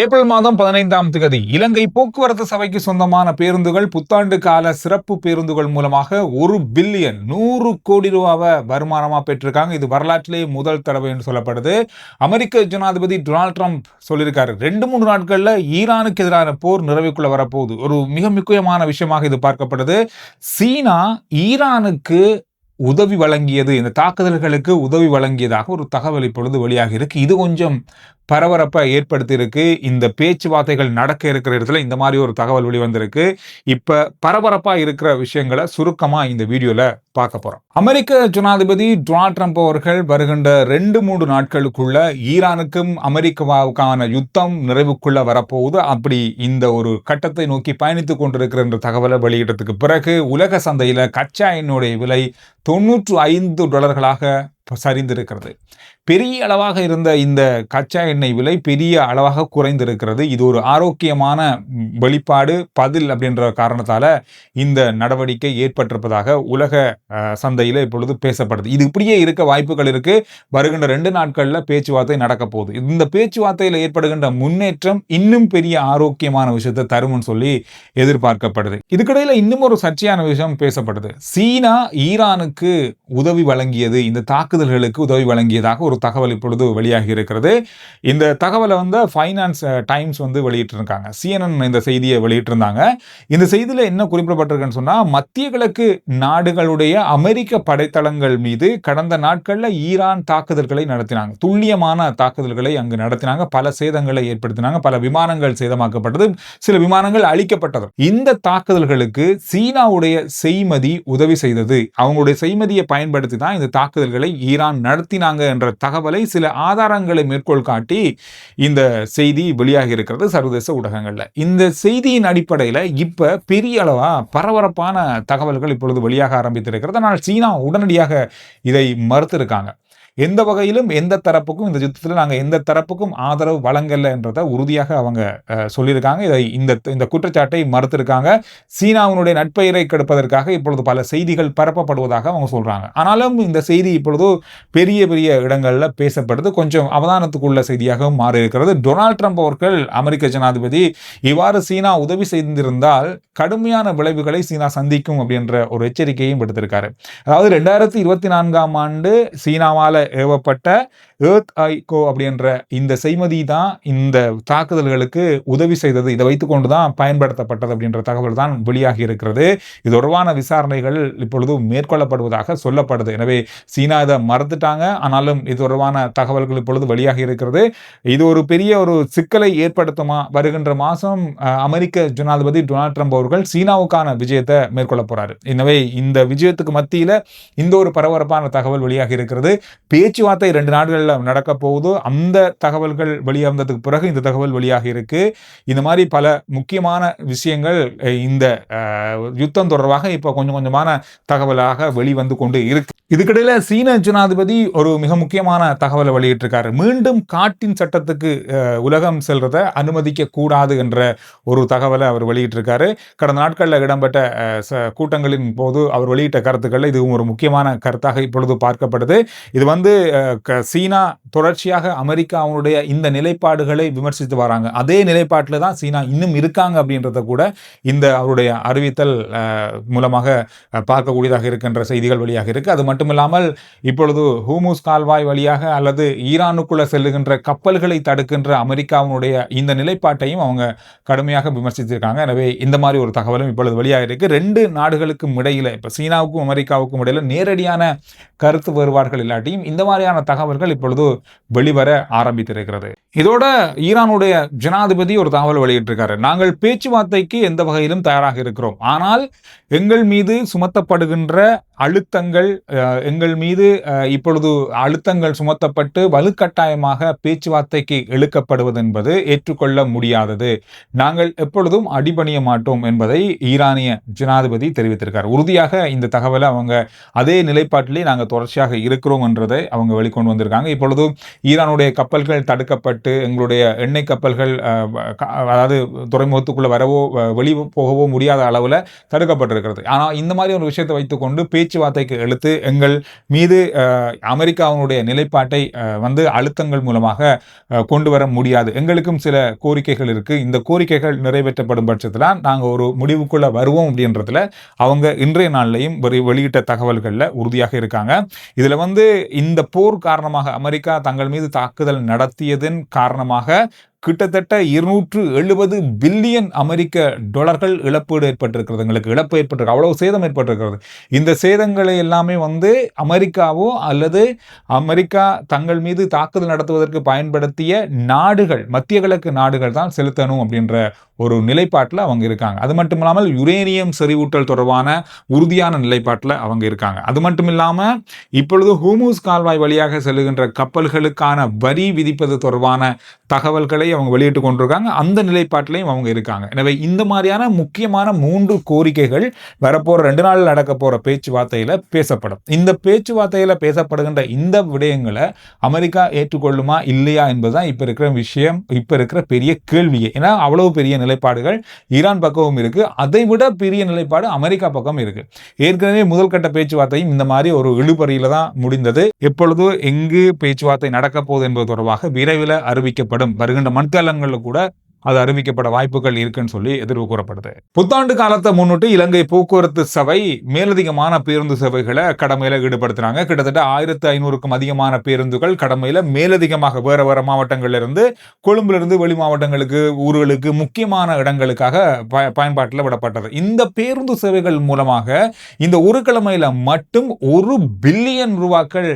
April மாதம் 15ஆம் தேதி இலங்கை போக்குவரத்து சபைக்கு சொந்தமான பேருந்துகள் புத்தாண்டு கால சிறப்பு பேருந்துகள் மூலமாக 1 பில்லியன் 100 கோடி ரூபாவை வருமானமா பெற்றிருக்காங்க. இது வரலாற்றிலேயே முதல் தடவை என்று சொல்லப்படுது. அமெரிக்க ஜனாதிபதி டொனால்ட் ட்ரம்ப் சொல்லியிருக்காரு, 2-3 நாட்கள்ல ஈரானுக்கு எதிரான போர் நிறைவுக்குள்ள வரப்போகுது. ஒரு மிக முக்கியமான விஷயமாக இது பார்க்கப்படுது. சீனா ஈரானுக்கு உதவி வழங்கியது, இந்த தாக்குதல்களுக்கு உதவி வழங்கியதாக ஒரு தகவல் இப்பொழுது வெளியாகி இருக்கு. இது கொஞ்சம் பரபரப்பை ஏற்படுத்தி இருக்கு. இந்த பேச்சுவார்த்தைகள் நடக்க இருக்கிற இடத்துல இந்த மாதிரி ஒரு தகவல் வெளிவந்திருக்கு. இப்ப பரபரப்பா இருக்கிற விஷயங்களை சுருக்கமா இந்த வீடியோல பார்க்க போறோம். அமெரிக்க ஜனாதிபதி டொனால்ட் ட்ரம்ப் அவர்கள் வருகின்ற 2-3 நாட்களுக்குள்ள ஈரானுக்கும் அமெரிக்காவுக்கான யுத்தம் நிறைவுக்குள்ள வரப்போகுது. அப்படி இந்த ஒரு கட்டத்தை நோக்கி பயணித்துக் கொண்டிருக்கிற என்ற தகவலை வெளியிட்டதுக்கு பிறகு உலக சந்தையில கச்சா எண்ணெயுடைய விலை $95 சரிந்திருக்கிறது. பெரிய அளவாக இருந்த இந்த கச்சா எண்ணெய் விலை பெரிய அளவாக குறைந்திருக்கிறது. இது ஒரு ஆரோக்கியமான வெளிப்பாடு, பதில் அப்படின்ற காரணத்தால இந்த நடவடிக்கை ஏற்பட்டிருப்பதாக உலக சந்தையில் இப்பொழுது பேசப்படுது. இது இப்படியே இருக்க வாய்ப்புகள் இருக்கு. வருகின்ற 2 நாட்கள்ல பேச்சுவார்த்தை நடக்க போகுது. இந்த பேச்சுவார்த்தையில் ஏற்படுகின்ற முன்னேற்றம் இன்னும் பெரிய ஆரோக்கியமான விஷயத்தை தரும்னு சொல்லி எதிர்பார்க்கப்படுது. இதுக்கிடையில இன்னும் ஒரு சர்ச்சையான விஷயம் பேசப்படுது. சீனா ஈரானுக்கு உதவி வழங்கியது, இந்த தாக்குதல்களுக்கு உதவி வழங்கியதாக ஒரு தகவல் இப்பொழுது வெளியாகி இருக்கிறது. இந்த தகவலை ஃபைனான்ஸ் டைம்ஸ் வெளியிட்டிருக்காங்க. CNN இந்த செய்தியை வெளியிட்டிருந்தாங்க. இந்த செய்தியில் என்ன குறிப்பிடப்பட்டிருக்குன்னு சொன்னா, மத்திய கிழக்கு நாடுகளுடைய அமெரிக்க படைத்தளங்கள் மீது கடந்த நாட்களில் ஈரான் தாக்குதல்களை நடத்தினாங்க. துல்லியமான தாக்குதல்களை அங்கு நடத்தினாங்க. பல சேதங்களை ஏற்படுத்தினாங்க. பல விமானங்கள் சேதமாக்கப்பட்டது, சில விமானங்கள் அழிக்கப்பட்டது. இந்த தாக்குதல்களுக்கு சீனாவுடைய செய்மதி உதவி செய்தது. அவங்களுடைய செய்மதியை பயன்படுத்தி தான் இந்த தாக்குதல்களை ஈரான் நடத்தினாங்க என்ற தகவலை சில ஆதாரங்களை மேற்கோள் காட்டி இந்த செய்தி வெளியாகி இருக்கிறது சர்வதேச ஊடகங்கள்ல. இந்த செய்தியின் அடிப்படையில் இப்ப பெரிய அளவா பரபரப்பான தகவல்கள் இப்பொழுது வெளியாக ஆரம்பித்திருக்கிறது. ஆனால் சீனா உடனடியாக இதை மறுத்திருக்காங்க. எந்த வகையிலும் எந்த தரப்புக்கும் இந்த யுத்தத்தில் நாங்கள் எந்த தரப்புக்கும் ஆதரவு வழங்கல என்றதை உறுதியாக அவங்க சொல்லியிருக்காங்க. இதை இந்த குற்றச்சாட்டை மறுத்திருக்காங்க. சீனாவினுடைய நட்பெயரை கெடுப்பதற்காக இப்பொழுது பல செய்திகள் பரப்பப்படுவதாக அவங்க சொல்றாங்க. ஆனாலும் இந்த செய்தி இப்பொழுது பெரிய பெரிய இடங்கள்ல பேசப்படுது. கொஞ்சம் அவதானத்துக்குள்ள செய்தியாகவும் மாறி இருக்கிறது. டொனால்ட் ட்ரம்ப் அவர்கள், அமெரிக்க ஜனாதிபதி, இவ்வாறு சீனா உதவி செய்திருந்தால் கடுமையான விளைவுகளை சீனா சந்திக்கும் அப்படின்ற ஒரு எச்சரிக்கையும் விடுத்திருக்காரு. அதாவது 2024ஆம் ஆண்டு சீனாவால ஏவப்பட்ட எர்த் ஐகோ அப்படின்ற இந்த செய்மதி தான் இந்த தாக்குதல்களுக்கு உதவி செய்தது. இதை வைத்துக்கொண்டு தான் பயன்படுத்தப்பட்டது அப்படின்ற தகவல் தான் வெளியாகி இருக்கிறது. இது தொடர்பான விசாரணைகள் இப்பொழுது மேற்கொள்ளப்படுவதாக சொல்லப்படுது. எனவே சீனா இதை மறுத்துட்டாங்க. ஆனாலும் இது தொடர்பான தகவல்கள் இப்பொழுது வெளியாகி இருக்கிறது. இது ஒரு பெரிய ஒரு சிக்கலை ஏற்படுத்துமா? வருகின்ற மாதம் அமெரிக்க ஜனாதிபதி டொனால்ட் ட்ரம்ப் அவர்கள் சீனாவுக்கான விஜயத்தை மேற்கொள்ள போறாரு. எனவே இந்த விஜயத்துக்கு மத்தியில இந்த ஒரு பரபரப்பான தகவல் வெளியாகி இருக்கிறது. பேச்சுவார்த்தை 2 நாடுகளில் நடக்க போகுது. அந்த தகவல்கள் வெளியானதுக்கு பிறகு இந்த தகவல் வெளியாக இருக்கு. இந்த மாதிரி பல முக்கியமான விஷயங்கள் இந்த யுத்தம் தொடர்பாக இப்ப கொஞ்சம் கொஞ்சமான தகவலாக வெளிவந்து கொண்டு இருக்கு. இதுக்கிடையில சீன ஜனாதிபதி ஒரு மிக முக்கியமான தகவலை வெளியிட்டிருக்காரு. மீண்டும் காட்டின் சட்டத்துக்கு உலகம் செல்றதை அனுமதிக்க கூடாது என்ற ஒரு தகவலை அவர் வெளியிட்டிருக்காரு. கடந்த நாட்களில் இடம்பெற்ற கூட்டங்களின் போது அவர் வெளியிட்ட கருத்துக்கள் இதுவும் ஒரு முக்கியமான கருத்தாக இப்பொழுது பார்க்கப்படுது. இது சீனா தொடர்ச்சியாக அமெரிக்காவுடைய இந்த நிலைப்பாடுகளை விமர்சித்து வராங்க. அதே நிலைப்பாட்டில் தான் சீனா இன்னும் இருக்காங்க அப்படின்றத கூட இந்த அவருடைய அறிவித்தல் மூலமாக பார்க்கக்கூடியதாக இருக்கின்ற செய்திகள் வெளியாக இருக்கு. அது மட்டுமில்லாமல் இப்பொழுது ஹூமுஸ் கால்வாய் வழியாக அல்லது ஈரானுக்குள்ள செல்லுகின்ற கப்பல்களை தடுக்கின்ற அமெரிக்காவுடைய இந்த நிலைப்பாட்டையும் அவங்க கடுமையாக விமர்சித்திருக்காங்க. எனவே இந்த மாதிரி ஒரு தகவலும் இப்பொழுது வெளியாக இருக்கு. 2 நாடுகளுக்கும் இடையில, இப்ப சீனாவுக்கும் அமெரிக்காவுக்கும் இடையில நேரடியான கருத்து வேறுபாடுகள் இல்லாட்டியும் இந்த மாதிரியான தகவல்கள் இப்பொழுது வெளிவர ஆரம்பித்திருக்கிறது. இதோட ஈரானுடைய ஜனாதிபதி ஒரு தகவல் வெளியிட்டிருக்காரு. நாங்கள் பேச்சுவார்த்தைக்கு எந்த வகையிலும் தயாராக இருக்கிறோம். ஆனால் எங்கள் மீது சுமத்தப்படுகின்ற அழுத்தங்கள், எங்கள் மீது இப்பொழுது அழுத்தங்கள் சுமத்தப்பட்டு வலுக்கட்டாயமாக பேச்சுவார்த்தைக்கு இழுக்கப்படுவது என்பது ஏற்றுக்கொள்ள முடியாதது. நாங்கள் எப்பொழுதும் அடிபணிய மாட்டோம் என்பதை ஈரானிய ஜனாதிபதி தெரிவித்திருக்கார். உறுதியாக இந்த தகவலை அவங்க அதே நிலைப்பாட்டிலே நாங்கள் தொடர்ச்சியாக இருக்கிறோம் என்றதை அவங்க வெளிக்கொண்டு வந்திருக்காங்க. இப்பொழுது ஈரானுடைய கப்பல்கள் தடுக்கப்பட்டு எங்களுடைய எண்ணெய் கப்பல்கள் அதாவது துறைமுகத்துக்குள்ள வரவோ வெளியே போகவோ முடியாத அளவில் தடுக்கப்பட்டிருக்கிறது. ஆனால் இந்த மாதிரி ஒரு விஷயத்தை வைத்துக்கொண்டு பேச்சுவார்த்தைக்கு இழுத்து எங்கள் மீது அமெரிக்காவினுடைய நிலைப்பாட்டை அழுத்தங்கள் மூலமாக கொண்டு வர முடியாது. எங்களுக்கும் சில கோரிக்கைகள் இருக்கு. இந்த கோரிக்கைகள் நிறைவேற்றப்படும் பட்சத்தில் நாங்கள் ஒரு முடிவுக்குள்ள வருவோம் அப்படின்றதுல அவங்க இன்றைய நாள்லையும் வெளியிட்ட தகவல்கள்ல உறுதியாக இருக்காங்க. இதுல இந்த போர் காரணமாக அமெரிக்கா தங்கள் மீது தாக்குதல் நடத்தியதன் காரணமாக கிட்டத்தட்ட 270 பில்லியன் அமெரிக்க டாலர்கள் இழப்பீடு ஏற்பட்டிருக்கிறது. எங்களுக்கு இழப்பு ஏற்பட்டிருக்கு, அவ்வளவு சேதம் ஏற்பட்டிருக்கிறது. இந்த சேதங்களை எல்லாமே அமெரிக்காவோ அல்லது அமெரிக்கா தங்கள் மீது தாக்குதல் நடத்துவதற்கு பயன்படுத்திய நாடுகள், மத்திய கிழக்கு நாடுகள் தான் செலுத்தணும் அப்படின்ற ஒரு நிலைப்பாட்டில் அவங்க இருக்காங்க. அது மட்டும் இல்லாமல் யுரேனியம் செறிவூட்டல் தொடர்பான உறுதியான நிலைப்பாட்டில் அவங்க இருக்காங்க. அது மட்டும் இல்லாமல் இப்பொழுது ஹோர்முஸ் கால்வாய் வழியாக செல்லுகின்ற கப்பல்களுக்கான வரி விதிப்பது தொடர்பான தகவல்களை அவங்க வெளியிட்டு கொண்டிருக்காங்க. அந்த நிலைப்பாட்டிலையும் அவங்க இருக்காங்க. எனவே இந்த மாதிரியான முக்கியமான 3 கோரிக்கைகள் வரப்போற 2 நாள் நடக்க போற பேச்சுவார்த்தையில பேசப்படும். இந்த பேச்சுவார்த்தையில பேசப்படுகின்ற இந்த விடயங்களை அமெரிக்கா ஏற்றுக்கொள்ளுமா இல்லையா என்பதுதான் இப்ப இருக்கிற விஷயம், இப்ப இருக்கிற பெரிய கேள்வியே. ஏன்னா அவ்வளவு பெரிய நிலைப்பாடுகள் ஈரான் பக்கமும் இருக்கு, அதை விட பெரிய நிலைப்பாடு அமெரிக்கா பக்கம் இருக்கு. ஏற்கனவே முதல் கட்ட பேச்சுவார்த்தையும் இந்த மாதிரி ஒரு இழுபறியில தான் முடிந்தது. எப்பொழுது எங்கு பேச்சுவார்த்தை நடக்க போகுது என்பது தொடர்பாக விரைவில் அறிவிக்கப்படும். வருகின்ற மண்காலங்களில் கூட அது அறிவிக்கப்பட வாய்ப்புகள் இருக்குன்னு சொல்லி எதிர்வு கூறப்படுது. புத்தாண்டு காலத்தை முன்னிட்டு இலங்கை போக்குவரத்து சபை மேலதிகமான பேருந்து சேவைகளை கடமையில ஈடுபடுத்தினாங்க. கிட்டத்தட்ட 1500க்கும் அதிகமான பேருந்துகள் கடமையில மேலதிகமாக வேற வேற மாவட்டங்கள்ல இருந்து, கொழும்புல இருந்து வெளி மாவட்டங்களுக்கு, ஊர்களுக்கு, முக்கியமான இடங்களுக்காக பயன்பாட்டில் விடப்பட்டது. இந்த பேருந்து சேவைகள் மூலமாக இந்த ஒரு கிழமையில மட்டும் 1 பில்லியன் ரூபாய்கள்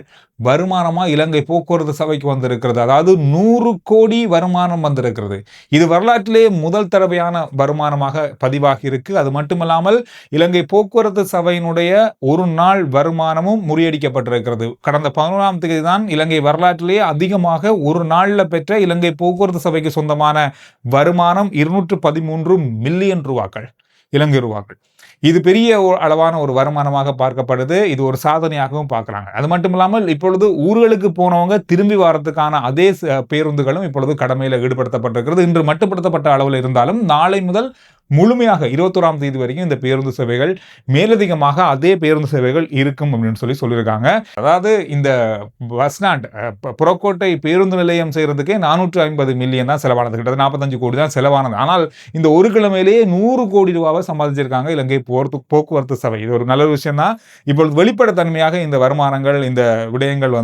வருமானமா இலங்கை போக்குவரத்து சபைக்கு வந்திருக்கிறது. அதாவது 100 கோடி வருமானம் வந்திருக்கிறது. இது வரலாற்றிலே முதல் தடவையான வருமானமாக பதிவாகி இருக்கு. அது மட்டுமல்லாமல் இலங்கை போக்குவரத்து சபையினுடைய ஒரு நாள் வருமானமும் முறியடிக்கப்பட்டிருக்கிறது. கடந்த 11ஆம் தேதி தான் இலங்கை வரலாற்றிலேயே அதிகமாக ஒரு நாள்ல பெற்ற இலங்கை போக்குவரத்து சபைக்கு சொந்தமான வருமானம் 213 மில்லியன் ரூபாய்கள், இலங்கை ரூபாய்கள். இது பெரிய அளவான ஒரு வருமானமாக பார்க்கப்படுது. இது ஒரு சாதனையாகவும் பார்க்கறாங்க. அது மட்டும் இல்லாமல் இப்பொழுது ஊர்களுக்கு போனவங்க திரும்பி வரதுக்கான அதே பேருந்துகளும் இப்பொழுது கடமையில் ஈடுபடுத்தப்பட்டிருக்கிறது. இன்று மட்டுப்படுத்தப்பட்ட அளவில் இருந்தாலும் நாளை முதல் முழுமையாக 21ஆம் தேதி வரைக்கும் இந்த பேருந்து சேவைகள் மேலதிகமாக அதே பேருந்து சேவைகள் இருக்கும் அப்படின்னு சொல்லியிருக்காங்க. அதாவது இந்த பஸ் ஸ்டாண்ட் புறக்கோட்டை பேருந்து நிலையம் செய்யறதுக்கே 450 மில்லியன் தான் செலவானது. கிட்டத்தட்ட 45 கோடி தான் செலவானது. ஆனால் இந்த ஒரு கிழமையிலேயே 100 கோடி ரூபாவை சம்பாதிச்சிருக்காங்க இலங்கை போக்குவரத்து சபை. இது ஒரு நல்ல விஷயம் தான். இப்பொழுது வெளிப்படைத்தன்மையாக இந்த வருமானங்கள், இந்த விடயங்கள்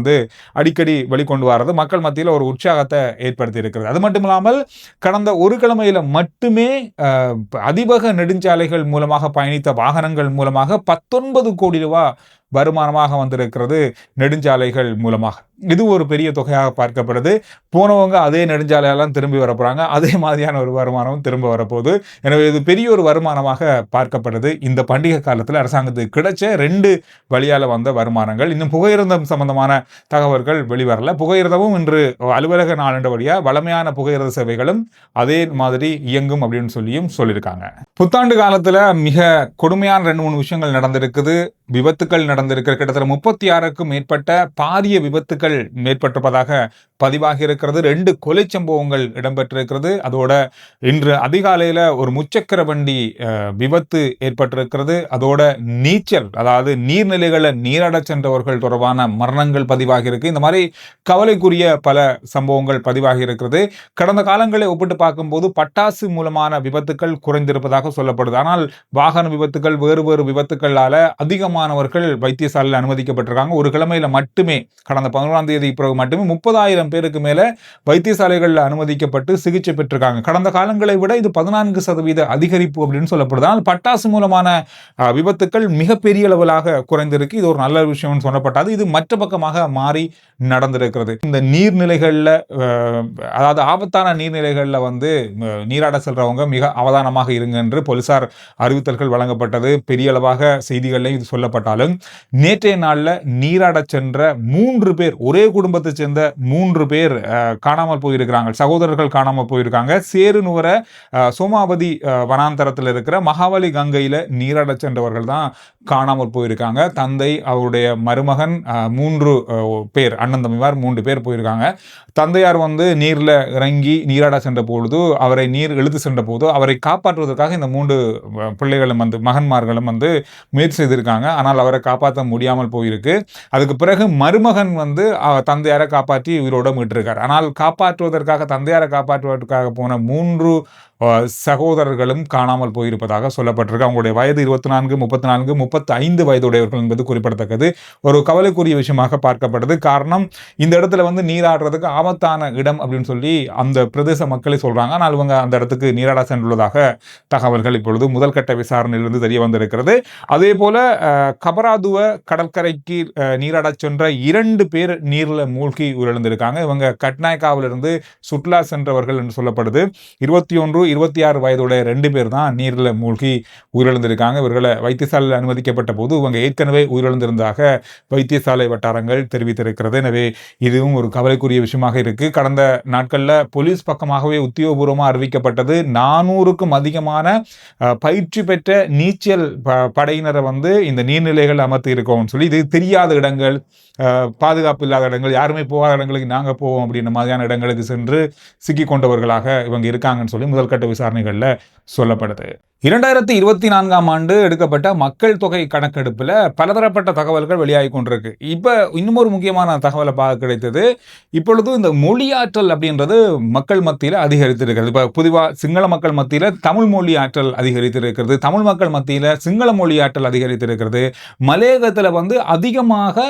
அடிக்கடி வெளிக்கொண்டு வர்றது மக்கள் மத்தியில் ஒரு உற்சாகத்தை ஏற்படுத்தி இருக்கிறது. அது மட்டும் இல்லாமல் கடந்த ஒரு கிழமையில மட்டுமே அதிவேக நெடுஞ்சாலைகள் மூலமாக பயணித்த வாகனங்கள் மூலமாக 19 கோடி ரூபாய் வருமானமாக வந்திருக்கிறது நெடுஞ்சாலைகள் மூலமாக. இது ஒரு பெரிய தொகையாக பார்க்கப்படுது. போனவங்க அதே நெடுஞ்சாலையெல்லாம் திரும்பி வரப்போறாங்க. அதே மாதிரியான ஒரு வருமானம் திரும்ப வரப்போகுது. எனவே இது பெரிய ஒரு வருமானமாக பார்க்கப்படுது. இந்த பண்டிகை காலத்தில் அரசாங்கத்துக்கு கிடைச்ச 2 வழியால வந்த வருமானங்கள். இன்னும் புகையிரதம் சம்பந்தமான தகவல்கள் வெளிவரல. புகையிரதமும் இன்று அலுவலக நாளண்டபடியா வளமையான புகையிரத சேவைகளும் அதே மாதிரி இயங்கும் அப்படின்னு சொல்லியிருக்காங்க. புத்தாண்டு காலத்துல மிக கொடுமையான 2-3 விஷயங்கள் நடந்திருக்குது. விபத்துக்கள் நடந்திருக்கிற கிட்டத்தட்ட 36க்கும் மேற்பட்ட பாரிய விபத்துக்கள் ஏற்பட்டிருப்பதாக பதிவாகி இருக்கிறது. 2 கொலை சம்பவங்கள் இடம்பெற்றிருக்கிறது. அதோட இன்று அதிகாலையில ஒரு முச்சக்கர வண்டி விபத்து ஏற்பட்டிருக்கிறது. அதோட நீச்சல், அதாவது நீர்நிலைகளை நீராட சென்றவர்கள் தொடர்பான மரணங்கள் பதிவாகி இருக்கு. இந்த மாதிரி கவலைக்குரிய பல சம்பவங்கள் பதிவாகி இருக்கிறது. கடந்த காலங்களை ஒப்பிட்டு பார்க்கும்போது பட்டாசு மூலமான விபத்துக்கள் குறைந்திருப்பதாக சொல்லப்படுது. ஆனால் வாகன விபத்துக்கள், வேறு வேறு விபத்துக்களால அதிகமானவர்கள் வைத்தியசாலையில் அனுமதிக்கப்பட்டிருக்காங்க. ஒரு கிழமையில மட்டுமே கடந்த 11ஆம் தேதி பிறகு மட்டுமே 30,000 பேருக்கு மேல வைத்தியசாலைகளில் அனுமதிக்கப்பட்டு சிகிச்சை பெற்றிருக்காங்க. கடந்த காலங்களை விட இது 14% அதிகரிப்பு அப்படின்னு சொல்லப்படுது. ஆனால் பட்டாசு மூலமான விபத்துக்கள் மிகப்பெரிய அளவிலாக குறைந்திருக்கு. இது ஒரு நல்ல விஷயம் சொல்லப்பட்டது. இது மற்ற பக்கமாக மாறி நடந்திருக்கிறது. இந்த நீர்நிலைகள்ல, அதாவது ஆபத்தான நீர்நிலைகள்ல நீராட செல்றவங்க மிக அவதானமாக இருங்க என்று போலீசார் அறிவித்தல்கள் வழங்கப்பட்டது. பெரிய அளவாக செய்திகள்லையும் இது சொல்லப்பட்டாலும் நேற்றைய நாள்ல நீராட சென்ற 3 பேர், ஒரே குடும்பத்தை சேர்ந்த 3 3 பேர் காணாமல் போயிருக்கிறாங்க. சகோதரர்கள் காணாமல் போயிருக்காங்க. சேருநுவர சோமாவதி வனாந்தரத்தில் இருக்கிற மகாவலி கங்கையில நீராட சென்றவர்கள் தான் காணாமல் போயிருக்காங்க. தந்தை, அவருடைய மருமகன், 3 பேர், அண்ணன் தம்பிமார் 3 பேர் போயிருக்காங்க. தந்தையார் நீர்ல இறங்கி நீராட சென்ற பொழுது, அவரை நீர் இழுத்து சென்ற போது அவரை காப்பாற்றுவதற்காக இந்த 3 பிள்ளைகளும் மகன்மார்களும் முயற்சி செய்திருக்காங்க. ஆனால் அவரை காப்பாற்ற முடியாமல் போயிருக்கு. அதுக்கு பிறகு மருமகன் தந்தையாரை காப்பாற்றி உயிரோட மீட்டிருக்கார். ஆனால் தந்தையாரை காப்பாற்றுவதற்காக போன 3 சகோதரர்களும் காணாமல் போயிருப்பதாக சொல்லப்பட்டிருக்கு. அவங்களுடைய வயது 24, 34, 35 வயதுடையவர்கள் என்பது குறிப்பிடத்தக்கது. ஒரு கவலைக்குரிய விஷயமாக பார்க்கப்பட்டது. காரணம், இந்த இடத்துல நீராடுறதுக்கு ஆபத்தான இடம் அப்படின்னு சொல்லி அந்த பிரதேச மக்களே சொல்றாங்க. ஆனால் இவங்க அந்த இடத்துக்கு நீராட சென்றுள்ளதாக தகவல்கள் இப்பொழுது முதல் கட்ட விசாரணையிலிருந்து தெரிய வந்திருக்கிறது. அதே போல கபராதுவ கடற்கரைக்கு நீராட சென்ற 2 பேர் நீரில் மூழ்கி உயிரிழந்திருக்காங்க. இவங்க கட்நாயக்காவிலிருந்து சுற்றுலா சென்றவர்கள் என்று சொல்லப்படுது. 21, 26 வயதுடைய 2 பேர் தான் நீரில் மூழ்கி உயிரிழந்திருக்காங்க. இவர்களை வைத்தியசாலையில் அனுமதிக்கப்பட்ட போது இவங்க ஏற்கனவே உயிரிழந்திருந்ததாக வைத்தியசாலை வட்டாரங்கள் தெரிவித்திருக்கிறது. எனவே இதுவும் ஒரு கவலைக்குரிய விஷயமாக இருக்கு. கடந்த நாட்களில் போலீஸ் பக்கமாகவே உத்தியோகபூர்வமாக அறிவிக்கப்பட்டது 400க்கும் அதிகமான பயிற்சி பெற்ற நீச்சல் படையினரை இந்த நீர்நிலைகள் அமர்த்தி இருக்கோம்னு சொல்லி, இது தெரியாத இடங்கள், பாதுகாப்பு இல்லாத இடங்கள், யாருமே போகாத இடங்களுக்கு நாங்கள் போவோம் அப்படின்ற மாதிரியான இடங்களுக்கு சென்று சிக்கி கொண்டவர்களாக இவங்க இருக்காங்கன்னு சொல்லி முதல் கட்ட விசாரணைகளில் சொல்லப்படுது. 2024ஆம் ஆண்டு எடுக்கப்பட்ட மக்கள் தொகை கணக்கெடுப்பில் பலதரப்பட்ட தகவல்கள் வெளியாகி கொண்டிருக்கு. இப்போ இன்னும் ஒரு முக்கியமான தகவலை பார்க்க கிடைத்தது. இப்பொழுது இந்த மொழியாற்றல் அப்படின்றது மக்கள் மத்தியில் அதிகரித்திருக்கிறது. இப்போ பொதுவாக சிங்கள மக்கள் மத்தியில் தமிழ் மொழி ஆற்றல் அதிகரித்திருக்கிறது, தமிழ் மக்கள் மத்தியில் சிங்கள மொழி ஆற்றல் அதிகரித்திருக்கிறது, மலையகத்தில் அதிகமாக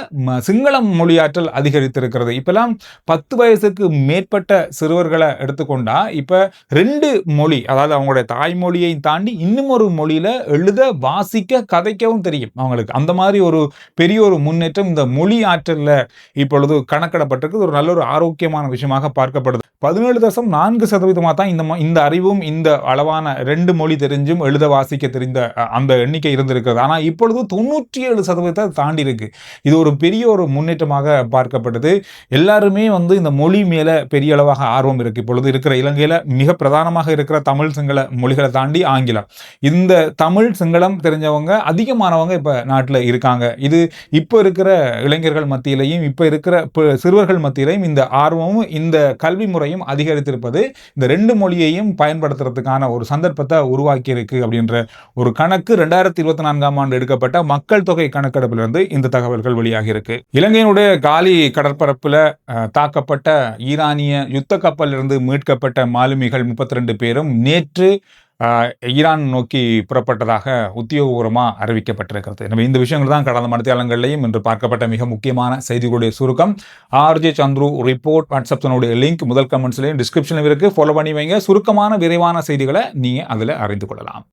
சிங்கள மொழியாற்றல் அதிகரித்திருக்கிறது. இப்பெல்லாம் 10 வயசுக்கு மேற்பட்ட சிறுவர்களை எடுத்துக்கொண்டா இப்போ 2 மொழி, அதாவது அவங்களுடைய தாய்மொழியை தாண்டி இன்னும் ஒரு மொழியில எழுத, வாசிக்க, கதைக்கவும் தெரியும் அவங்களுக்கு. அந்த மாதிரி ஒரு பெரிய ஒரு முன்னேற்றம் இந்த மொழி ஆற்றல்ல இப்பொழுது கணக்கிடப்பட்டிருக்கு. ஒரு நல்ல ஒரு ஆரோக்கியமான விஷயமாக பார்க்கப்படுது. 17.4% தான் இந்த அறிவும் இந்த அளவான 2 மொழி தெரிஞ்சும் எழுத வாசிக்க தெரிந்த அந்த எண்ணிக்கை இருந்திருக்கிறது. ஆனால் இப்பொழுது 97% தாண்டி இருக்கு. இது ஒரு பெரிய ஒரு முன்னேற்றமாக பார்க்கப்படுது. எல்லாருமே இந்த மொழி மேல பெரிய அளவாக ஆர்வம் இருக்கு. இப்பொழுது இருக்கிற இலங்கையில மிக பிரதானமாக இருக்கிற தமிழ் சிங்கள மொழிகளை தாண்டி ஆங்கிலம், இந்த தமிழ் சிங்களம் தெரிஞ்சவங்க அதிகமானவங்க இப்ப நாட்டில் இருக்காங்க. இது இப்ப இருக்கிற இளைஞர்கள் மத்தியிலையும் இப்ப இருக்கிற சிறுவர்கள் மத்தியிலையும் இந்த ஆர்வமும் இந்த கல்வி முறையும் அதிகரித்திருப்பது இந்த 2 மொழியையும் பயன்படுத்துறதுக்கான ஒரு சந்தர்ப்பத்தை உருவாக்கி இருக்கு அப்படின்ற ஒரு கணக்கு 2024ஆம் ஆண்டு எடுக்கப்பட்ட மக்கள் தொகை கணக்கெடுப்பிலிருந்து இந்த தகவல்கள் வெளியாகி இருக்கு. இலங்கையினுடைய காலி கடற்பரப்புல தாக்கப்பட்ட ஈரானிய யுத்த கப்பலிலிருந்து மீட்கப்பட்ட மாலுமிகள் 32 பேரும் நேற்று ஈரான் நோக்கி புறப்பட்டதாக உத்தியோகபூர்வமாக அறிவிக்கப்பட்டிருக்கிறது. எனவே இந்த விஷயங்கள் தான் கடந்த மணித்தியாலங்களையும் இன்று பார்க்கப்பட்ட மிக முக்கியமான செய்திகளுடைய சுருக்கம். ஆர்ஜே சந்துரு ரிப்போர்ட் வாட்ஸ்அப்னுடைய லிங்க் முதல் கமெண்ட்ஸ்லையும் டிஸ்கிரிப்ஷன்லையும் இருக்கு. ஃபாலோ பண்ணி வைங்க. சுருக்கமான விரைவான செய்திகளை நீங்க அதில் அறிந்து கொள்ளலாம்.